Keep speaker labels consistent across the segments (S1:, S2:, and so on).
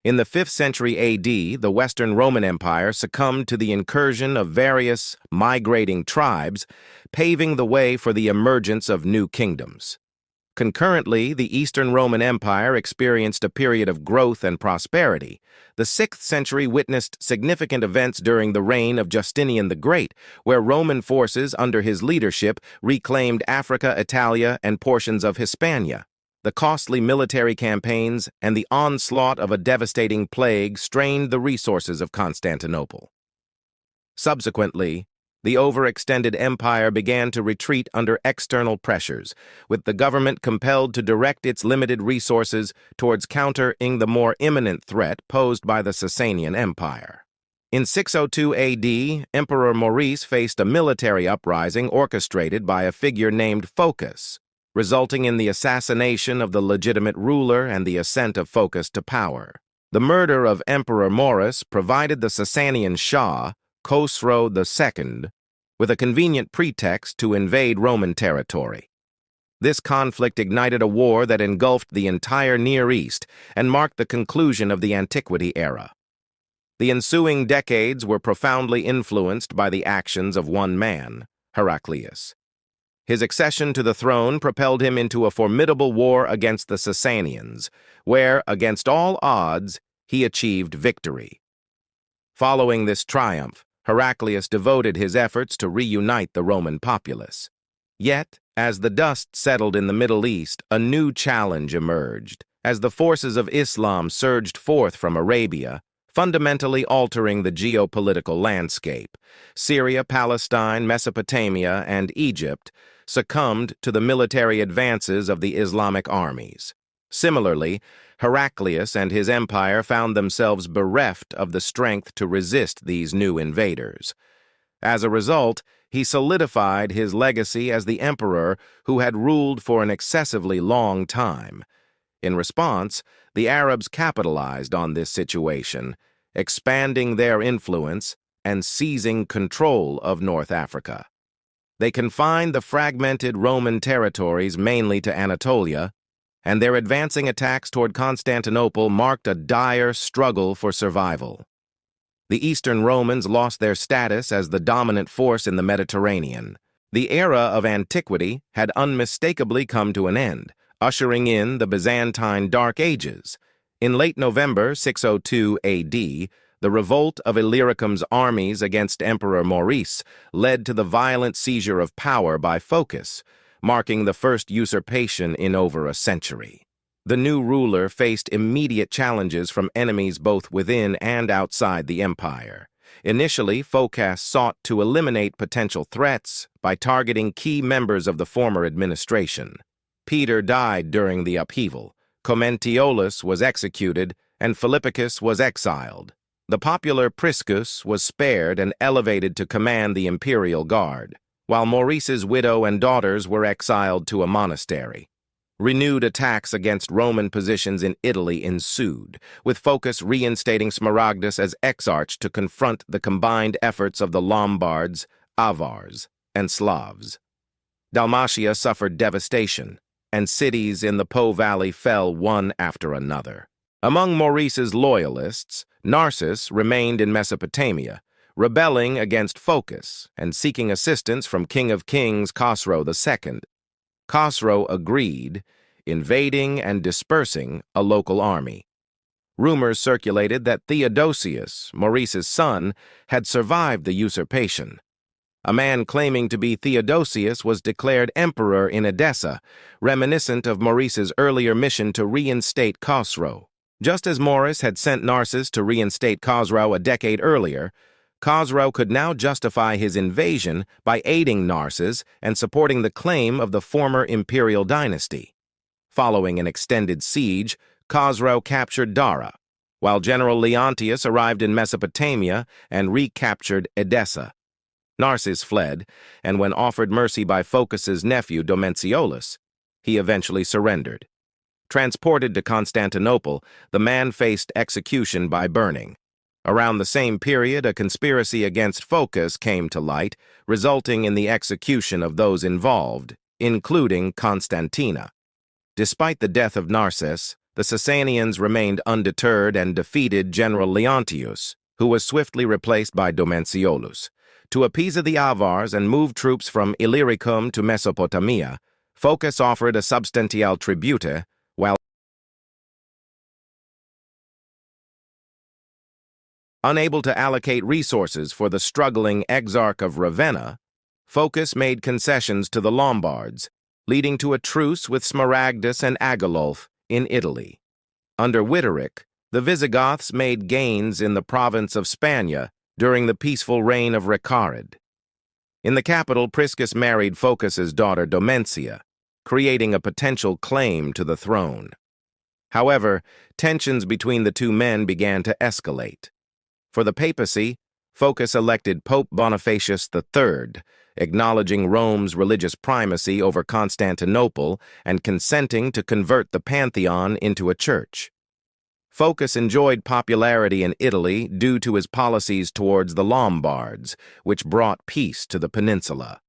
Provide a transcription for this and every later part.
S1: In the 5th century AD, the Western Roman Empire succumbed to the incursion of various migrating tribes, paving the way for the emergence of new kingdoms. Concurrently, the Eastern Roman Empire experienced a period of growth and prosperity. The 6th century witnessed significant events during the reign of Justinian the Great, where Roman forces under his leadership reclaimed Africa, Italia, and portions of Hispania. The costly military campaigns and the onslaught of a devastating plague strained the resources of Constantinople. Subsequently, the overextended empire began to retreat under external pressures, with the government compelled to direct its limited resources towards countering the more imminent threat posed by the Sasanian Empire. In 602 AD, Emperor Maurice faced a military uprising orchestrated by a figure named Phocas, resulting in the assassination of the legitimate ruler and the ascent of Phocas to power. The murder of Emperor Maurice provided the Sasanian Shah, Khosrow II, with a convenient pretext to invade Roman territory. This conflict ignited a war that engulfed the entire Near East and marked the conclusion of the Antiquity era. The ensuing decades were profoundly influenced by the actions of one man, Heraclius. His accession to the throne propelled him into a formidable war against the Sasanians, where, against all odds, he achieved victory. Following this triumph, Heraclius devoted his efforts to reunite the Roman populace. Yet, as the dust settled in the Middle East, a new challenge emerged, as the forces of Islam surged forth from Arabia, fundamentally altering the geopolitical landscape. Syria, Palestine, Mesopotamia, and Egypt succumbed to the military advances of the Islamic armies. Similarly, Heraclius and his empire found themselves bereft of the strength to resist these new invaders. As a result, he solidified his legacy as the emperor who had ruled for an excessively long time. In response, the Arabs capitalized on this situation, expanding their influence and seizing control of North Africa. They confined the fragmented Roman territories mainly to Anatolia, and their advancing attacks toward Constantinople marked a dire struggle for survival. The Eastern Romans lost their status as the dominant force in the Mediterranean. The era of antiquity had unmistakably come to an end, ushering in the Byzantine Dark Ages. In late November 602 AD, the revolt of Illyricum's armies against Emperor Maurice led to the violent seizure of power by Phocas, marking the first usurpation in over a century. The new ruler faced immediate challenges from enemies both within and outside the empire. Initially, Phocas sought to eliminate potential threats by targeting key members of the former administration. Peter died during the upheaval, Commentiolus was executed, and Philippicus was exiled. The popular Priscus was spared and elevated to command the imperial guard, while Maurice's widow and daughters were exiled to a monastery. Renewed attacks against Roman positions in Italy ensued, with Phocas reinstating Smaragdus as exarch to confront the combined efforts of the Lombards, Avars, and Slavs. Dalmatia suffered devastation, and cities in the Po Valley fell one after another. Among Maurice's loyalists, Narses remained in Mesopotamia, rebelling against Phocas and seeking assistance from King of Kings Khosrow II. Khosrow agreed, invading and dispersing a local army. Rumors circulated that Theodosius, Maurice's son, had survived the usurpation. A man claiming to be Theodosius was declared emperor in Edessa, reminiscent of Maurice's earlier mission to reinstate Khosrow. Just as Maurice had sent Narses to reinstate Khosrow a decade earlier, Khosrow could now justify his invasion by aiding Narses and supporting the claim of the former imperial dynasty. Following an extended siege, Khosrow captured Dara, while General Leontius arrived in Mesopotamia and recaptured Edessa. Narses fled, and when offered mercy by Phocas's nephew Domentiolus, he eventually surrendered. Transported to Constantinople, the man faced execution by burning. Around the same period, a conspiracy against Phocas came to light, resulting in the execution of those involved, including Constantina. Despite the death of Narses, The Sasanians remained undeterred and defeated General Leontius, who was swiftly replaced by Domanciolus. To appease the Avars and move troops from Illyricum to Mesopotamia, Phocas offered a substantial tribute, while unable to allocate resources for the struggling Exarch of Ravenna, Phocas made concessions to the Lombards, leading to a truce with Smaragdus and Agilulf in Italy. Under Witteric, the Visigoths made gains in the province of Spania during the peaceful reign of Recared. In the capital, Priscus married Phocas's daughter Domencia, creating a potential claim to the throne. However, tensions between the two men began to escalate. For the papacy, Phocas elected Pope Bonifacius III, acknowledging Rome's religious primacy over Constantinople and consenting to convert the Pantheon into a church. Phocas enjoyed popularity in Italy due to his policies towards the Lombards, which brought peace to the peninsula.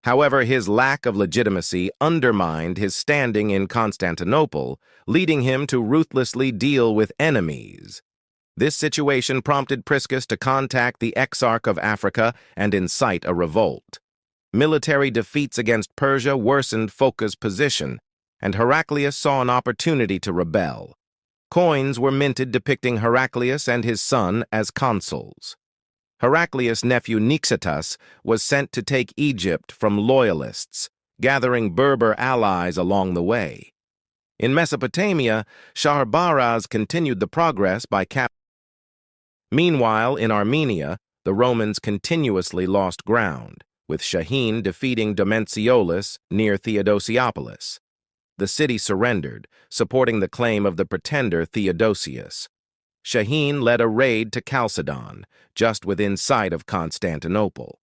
S1: However, his lack of legitimacy undermined his standing in Constantinople, leading him to ruthlessly deal with enemies. This situation prompted Priscus to contact the Exarch of Africa and incite a revolt. Military defeats against Persia worsened Phocas' position, and Heraclius saw an opportunity to rebel. Coins were minted depicting Heraclius and his son as consuls. Heraclius' nephew Nicetas was sent to take Egypt from loyalists, gathering Berber allies along the way. In Mesopotamia, Shahrbaraz continued the progress by Meanwhile, in Armenia, the Romans continuously lost ground, with Shaheen defeating Domanciolus near Theodosiopolis. The city surrendered, supporting the claim of the pretender Theodosius. Shaheen led a raid to Chalcedon, just within sight of Constantinople.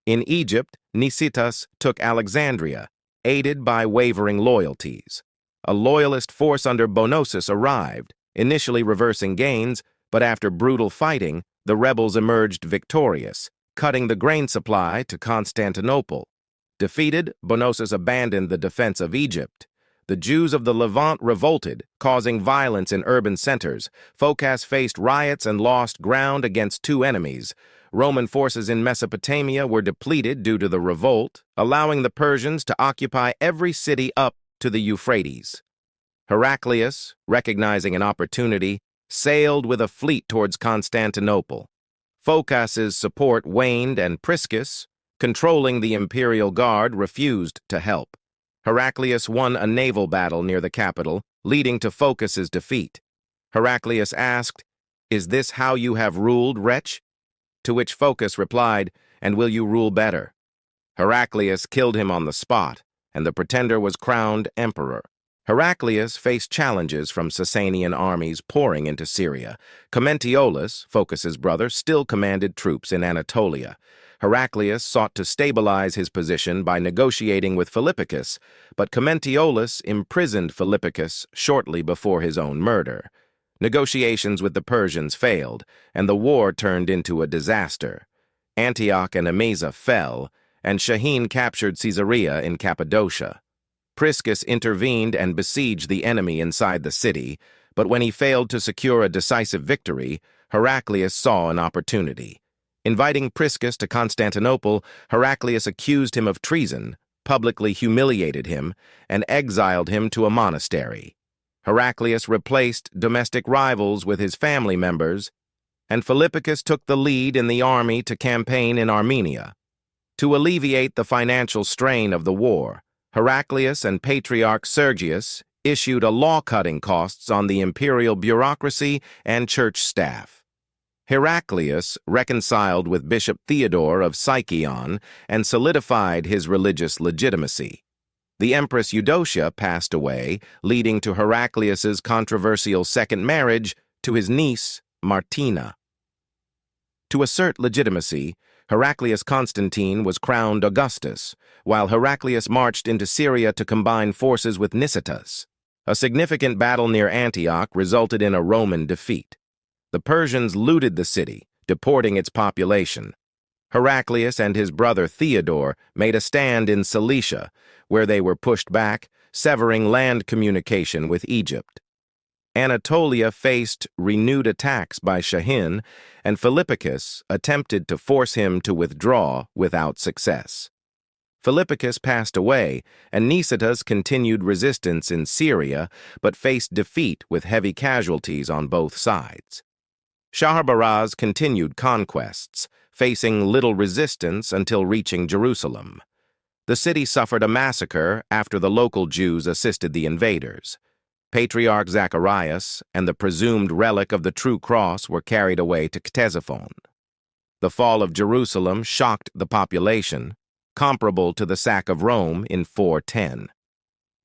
S1: In Egypt, Nicetas took Alexandria, aided by wavering loyalties. A loyalist force under Bonosus arrived, initially reversing gains, but after brutal fighting, the rebels emerged victorious, cutting the grain supply to Constantinople. Defeated, Bonosus abandoned the defense of Egypt. The Jews of the Levant revolted, causing violence in urban centers. Phocas faced riots and lost ground against two enemies. Roman forces in Mesopotamia were depleted due to the revolt, allowing the Persians to occupy every city up to the Euphrates. Heraclius, recognizing an opportunity, sailed with a fleet towards Constantinople. Phocas's support waned and Priscus, controlling the imperial guard, refused to help. Heraclius won a naval battle near the capital, leading to Phocas's defeat. Heraclius asked, "Is this how you have ruled, wretch?" To which Phocas replied, "And will you rule better?" Heraclius killed him on the spot, and the pretender was crowned emperor. Heraclius faced challenges from Sasanian armies pouring into Syria. Commentiolus, Phocas's brother, still commanded troops in Anatolia. Heraclius sought to stabilize his position by negotiating with Philippicus, but Commentiolus imprisoned Philippicus shortly before his own murder. Negotiations with the Persians failed, and the war turned into a disaster. Antioch and Emesa fell, and Shaheen captured Caesarea in Cappadocia. Priscus intervened and besieged the enemy inside the city, but when he failed to secure a decisive victory, Heraclius saw an opportunity. Inviting Priscus to Constantinople, Heraclius accused him of treason, publicly humiliated him, and exiled him to a monastery. Heraclius replaced domestic rivals with his family members, and Philippicus took the lead in the army to campaign in Armenia. To alleviate the financial strain of the war, Heraclius and Patriarch Sergius issued a law cutting costs on the imperial bureaucracy and church staff. Heraclius reconciled with Bishop Theodore of Sicyon and solidified his religious legitimacy. The Empress Eudocia passed away, leading to Heraclius's controversial second marriage to his niece, Martina. To assert legitimacy, Heraclius Constantine was crowned Augustus, while Heraclius marched into Syria to combine forces with Nicetas. A significant battle near Antioch resulted in a Roman defeat. The Persians looted the city, deporting its population. Heraclius and his brother Theodore made a stand in Cilicia, where they were pushed back, severing land communication with Egypt. Anatolia faced renewed attacks by Shahin, and Philippicus attempted to force him to withdraw without success. Philippicus passed away, and Nicetas continued resistance in Syria, but faced defeat with heavy casualties on both sides. Shaharbaraz continued conquests, facing little resistance until reaching Jerusalem. The city suffered a massacre after the local Jews assisted the invaders. Patriarch Zacharias and the presumed relic of the true cross were carried away to Ctesiphon. The fall of Jerusalem shocked the population, comparable to the sack of Rome in 410.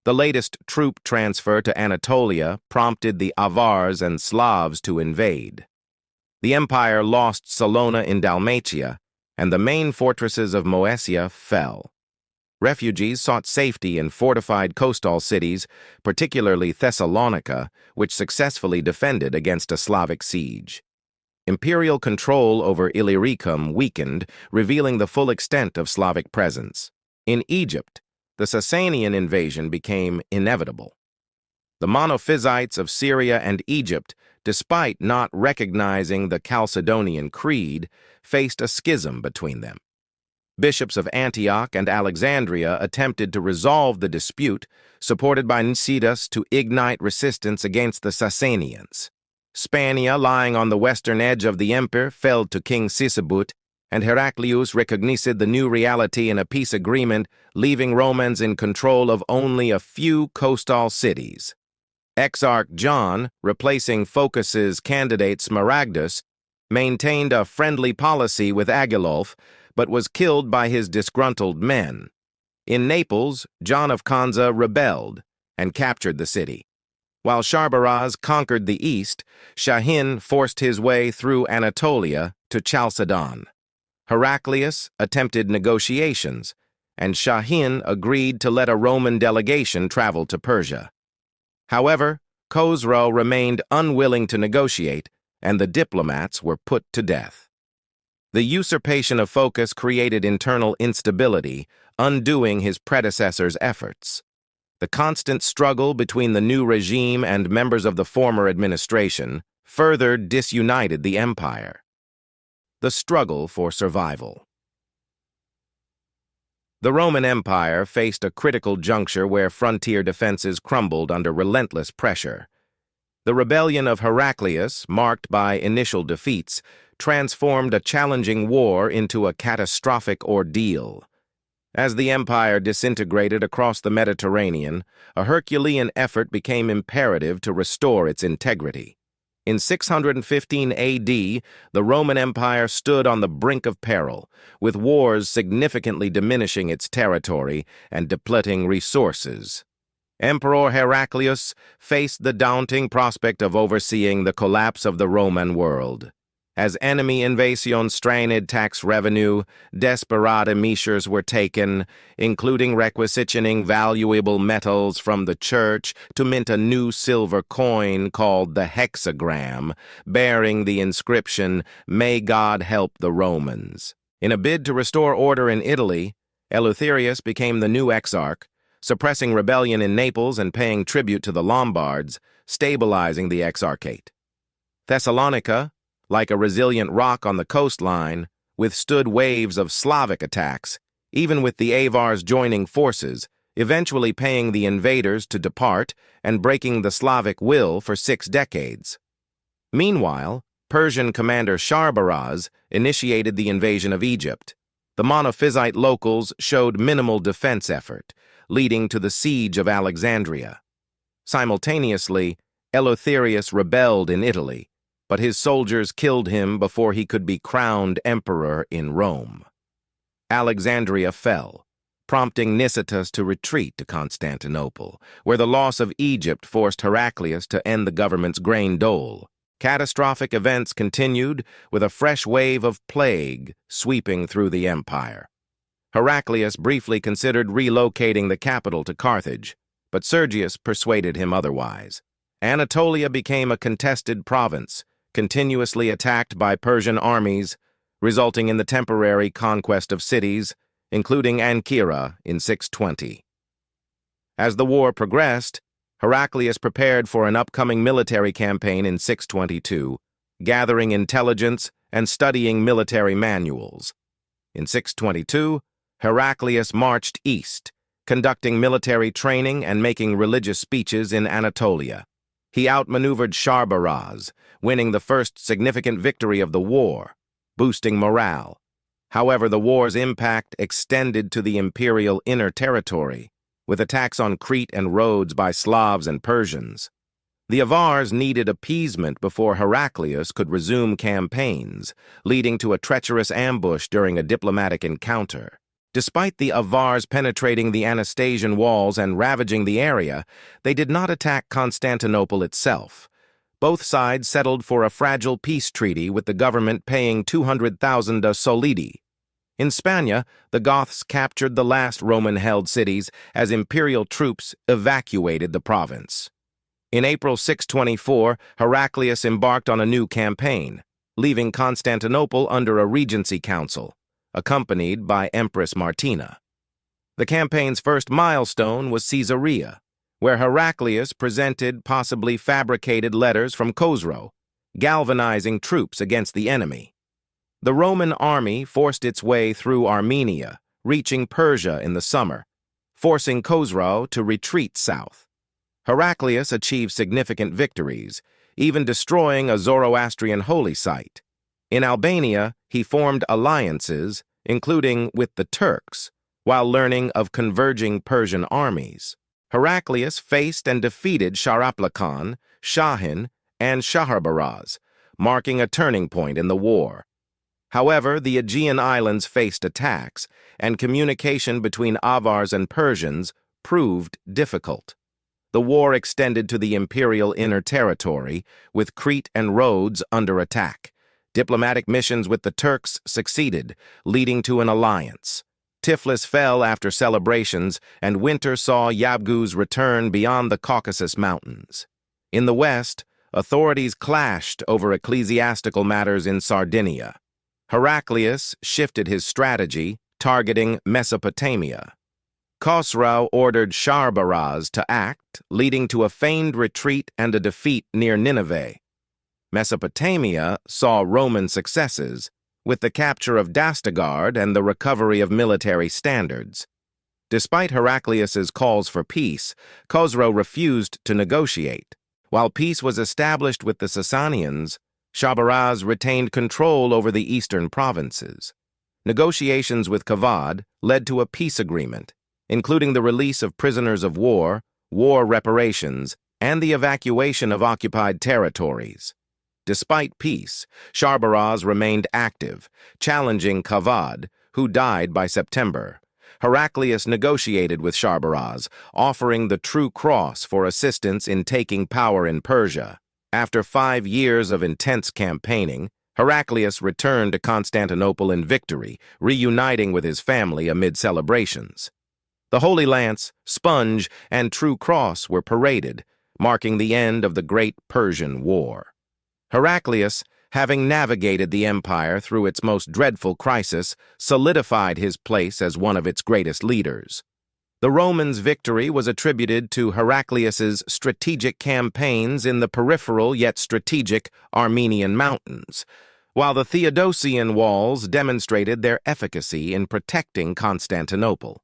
S1: The latest troop transfer to Anatolia prompted the Avars and Slavs to invade. The empire lost Salona in Dalmatia, and the main fortresses of Moesia fell. Refugees sought safety in fortified coastal cities, particularly Thessalonica, which successfully defended against a Slavic siege. Imperial control over Illyricum weakened, revealing the full extent of Slavic presence. In Egypt, the Sasanian invasion became inevitable. The Monophysites of Syria and Egypt, despite not recognizing the Chalcedonian Creed, faced a schism between them. Bishops of Antioch and Alexandria attempted to resolve the dispute, supported by Nicetas to ignite resistance against the Sasanians. Spania, lying on the western edge of the empire, fell to King Sisebut, and Heraclius recognized the new reality in a peace agreement, leaving Romans in control of only a few coastal cities. Exarch John, replacing Phocas's candidate Smaragdus, maintained a friendly policy with Agilulf, but was killed by his disgruntled men. In Naples, John of Kanza rebelled and captured the city. While Sharbaraz conquered the east, Shahin forced his way through Anatolia to Chalcedon. Heraclius attempted negotiations, and Shahin agreed to let a Roman delegation travel to Persia. However, Khosrow remained unwilling to negotiate, and the diplomats were put to death. The usurpation of Phocas created internal instability, undoing his predecessor's efforts. The constant struggle between the new regime and members of the former administration further disunited the empire. The struggle for survival. The Roman Empire faced a critical juncture where frontier defenses crumbled under relentless pressure. The rebellion of Heraclius, marked by initial defeats, transformed a challenging war into a catastrophic ordeal. As the empire disintegrated across the Mediterranean, a Herculean effort became imperative to restore its integrity. In 615 AD, the Roman Empire stood on the brink of peril, with wars significantly diminishing its territory and depleting resources. Emperor Heraclius faced the daunting prospect of overseeing the collapse of the Roman world. As enemy invasions strained tax revenue, desperate measures were taken, including requisitioning valuable metals from the church to mint a new silver coin called the hexagram, bearing the inscription, "May God help the Romans." In a bid to restore order in Italy, Eleutherius became the new exarch, suppressing rebellion in Naples and paying tribute to the Lombards, stabilizing the exarchate. Thessalonica, like a resilient rock on the coastline, withstood waves of Slavic attacks, even with the Avars joining forces, eventually paying the invaders to depart and breaking the Slavic will for 6 decades. Meanwhile, Persian commander Sharbaraz initiated the invasion of Egypt. The Monophysite locals showed minimal defense effort, leading to the siege of Alexandria. Simultaneously, Eleutherius rebelled in Italy, but his soldiers killed him before he could be crowned emperor in Rome. Alexandria fell, prompting Nicetas to retreat to Constantinople, where the loss of Egypt forced Heraclius to end the government's grain dole. Catastrophic events continued, with a fresh wave of plague sweeping through the empire. Heraclius briefly considered relocating the capital to Carthage, but Sergius persuaded him otherwise. Anatolia became a contested province, continuously attacked by Persian armies, resulting in the temporary conquest of cities, including Ancyra in 620. As the war progressed, Heraclius prepared for an upcoming military campaign in 622, gathering intelligence and studying military manuals. In 622, Heraclius marched east, conducting military training and making religious speeches in Anatolia. He outmaneuvered Sharbaraz, winning the first significant victory of the war, boosting morale. However, the war's impact extended to the imperial inner territory, with attacks on Crete and Rhodes by Slavs and Persians. The Avars needed appeasement before Heraclius could resume campaigns, leading to a treacherous ambush during a diplomatic encounter. Despite the Avars penetrating the Anastasian walls and ravaging the area, they did not attack Constantinople itself. Both sides settled for a fragile peace treaty with the government paying 200,000 solidi. In Spania, the Goths captured the last Roman-held cities as imperial troops evacuated the province. In April 624, Heraclius embarked on a new campaign, leaving Constantinople under a regency council, accompanied by Empress Martina. The campaign's first milestone was Caesarea, where Heraclius presented possibly fabricated letters from Khosrow, galvanizing troops against the enemy. The Roman army forced its way through Armenia, reaching Persia in the summer, forcing Khosrow to retreat south. Heraclius achieved significant victories, even destroying a Zoroastrian holy site. In Albania, he formed alliances, including with the Turks, while learning of converging Persian armies. Heraclius faced and defeated Sharaplakan, Shahin, and Shaharbaraz, marking a turning point in the war. However, the Aegean Islands faced attacks, and communication between Avars and Persians proved difficult. The war extended to the imperial inner territory, with Crete and Rhodes under attack. Diplomatic missions with the Turks succeeded, leading to an alliance. Tiflis fell after celebrations, and winter saw Yabgu's return beyond the Caucasus Mountains. In the west, authorities clashed over ecclesiastical matters in Sardinia. Heraclius shifted his strategy, targeting Mesopotamia. Khosrow ordered Sharbaraz to act, leading to a feigned retreat and a defeat near Nineveh. Mesopotamia saw Roman successes, with the capture of Dastagard and the recovery of military standards. Despite Heraclius's calls for peace, Khosrow refused to negotiate. While peace was established with the Sasanians, Sharbaraz retained control over the eastern provinces. Negotiations with Kavad led to a peace agreement, including the release of prisoners of war, war reparations, and the evacuation of occupied territories. Despite peace, Sharbaraz remained active, challenging Kavad, who died by September. Heraclius negotiated with Sharbaraz, offering the True Cross for assistance in taking power in Persia. After 5 years of intense campaigning, Heraclius returned to Constantinople in victory, reuniting with his family amid celebrations. The Holy Lance, Sponge, and True Cross were paraded, marking the end of the Great Persian War. Heraclius, having navigated the empire through its most dreadful crisis, solidified his place as one of its greatest leaders. The Romans' victory was attributed to Heraclius's strategic campaigns in the peripheral yet strategic Armenian mountains, while the Theodosian walls demonstrated their efficacy in protecting Constantinople.